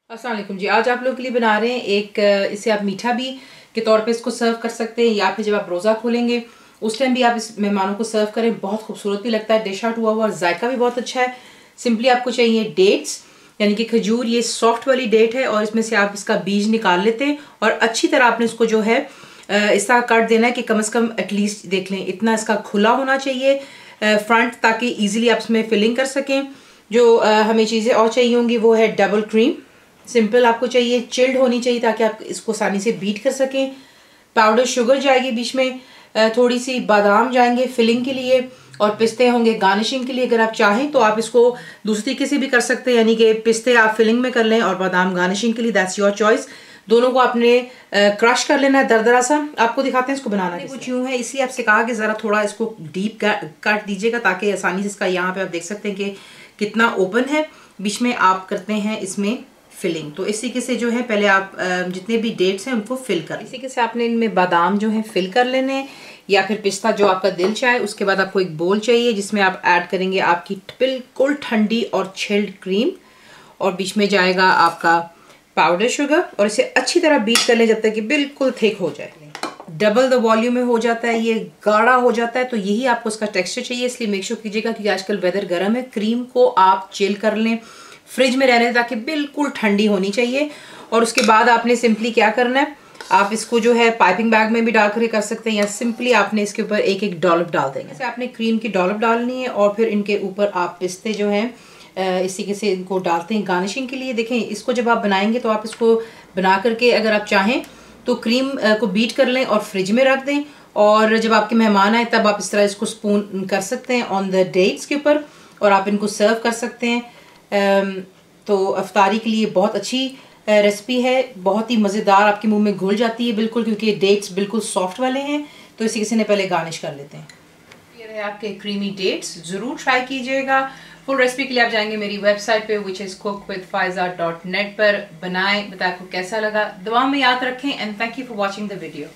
अस्सलाम वालेकुम जी। आज आप लोगों के लिए बना रहे हैं एक इसे आप मीठा भी के तौर पे इसको सर्व कर सकते हैं, या फिर जब आप रोज़ा खोलेंगे उस टाइम भी आप इस मेहमानों को सर्व करें। बहुत खूबसूरत भी लगता है, डिश आउट हुआ हुआ, जायका भी बहुत अच्छा है। सिंपली आपको चाहिए डेट्स, यानी कि खजूर। ये सॉफ्ट वाली डेट है और इसमें से आप इसका बीज निकाल लेते हैं और अच्छी तरह आपने इसको जो है इस तरह काट देना है कि कम से कम एटलीस्ट देख लें इतना इसका खुला होना चाहिए फ्रंट, ताकि ईजिली आप इसमें फिलिंग कर सकें। जो हमें चीज़ें और चाहिए होंगी वो है डबल क्रीम, सिंपल आपको चाहिए, चिल्ड होनी चाहिए ताकि आप इसको आसानी से बीट कर सकें। पाउडर शुगर जाएगी बीच में, थोड़ी सी बादाम जाएंगे फिलिंग के लिए, और पिस्ते होंगे गार्निशिंग के लिए। अगर आप चाहें तो आप इसको दूसरी तरीके से भी कर सकते हैं, यानी कि पिस्ते आप फिलिंग में कर लें और बादाम गार्निशिंग के लिए, दैट्स योर चॉइस। दोनों को आपने क्रश कर लेना है दरदरा सा। आपको दिखाते हैं इसको बनाना कुछ यूँ है, इसलिए आपसे कहा कि ज़रा थोड़ा इसको डीप कट दीजिएगा ताकि आसानी से इसका यहाँ पे आप देख सकते हैं कि कितना ओपन है। बीच में आप करते हैं इसमें फिलिंग। तो इसी के से जो है पहले आप जितने भी डेट्स हैं उनको फिल कर, इसी के से आपने इनमें बादाम जो है फिल कर लेने हैं, या फिर पिस्ता जो आपका दिल चाहे। उसके बाद आपको एक बोल चाहिए जिसमें आप ऐड करेंगे आपकी बिल्कुल ठंडी और चिल्ड क्रीम, और बीच में जाएगा आपका पाउडर शुगर, और इसे अच्छी तरह बीट कर ले जब तक कि बिल्कुल थिक हो जाए। डबल द वॉल्यूम में हो जाता है, ये गाढ़ा हो जाता है, तो यही आपको इसका टेक्सचर चाहिए। इसलिए मेक श्योर कीजिएगा क्योंकि आजकल वेदर गर्म है, क्रीम को आप चिल कर लें, फ्रिज में रहने ताकि बिल्कुल ठंडी होनी चाहिए। और उसके बाद आपने सिंपली क्या करना है, आप इसको जो है पाइपिंग बैग में भी डाल कर कर सकते हैं, या सिंपली आपने इसके ऊपर एक एक डॉलप डाल देंगे। जैसे आपने क्रीम की डॉलप डालनी है और फिर इनके ऊपर आप पिस्ते जो हैं इसी के से इनको डालते हैं गार्निशिंग के लिए। देखें, इसको जब आप बनाएंगे तो आप इसको बना करके अगर आप चाहें तो क्रीम को बीट कर लें और फ्रिज में रख दें, और जब आपके मेहमान आए तब आप इस तरह इसको स्पून कर सकते हैं ऑन द डेट्स के ऊपर, और आप इनको सर्व कर सकते हैं। तो अफ्तारी के लिए बहुत अच्छी रेसिपी है, बहुत ही मज़ेदार, आपके मुंह में घुल जाती है बिल्कुल, क्योंकि डेट्स बिल्कुल सॉफ्ट वाले हैं। तो इसी किसी ने पहले गार्निश कर लेते हैं। ये रहे आपके क्रीमी डेट्स, ज़रूर ट्राई कीजिएगा। फुल रेसिपी के लिए आप जाएंगे मेरी वेबसाइट पे विच इज़ cookWithFaiza.net पर। बनाएं, बताएं आपको कैसा लगा, दुआ में याद रखें, and thank you for watching the video.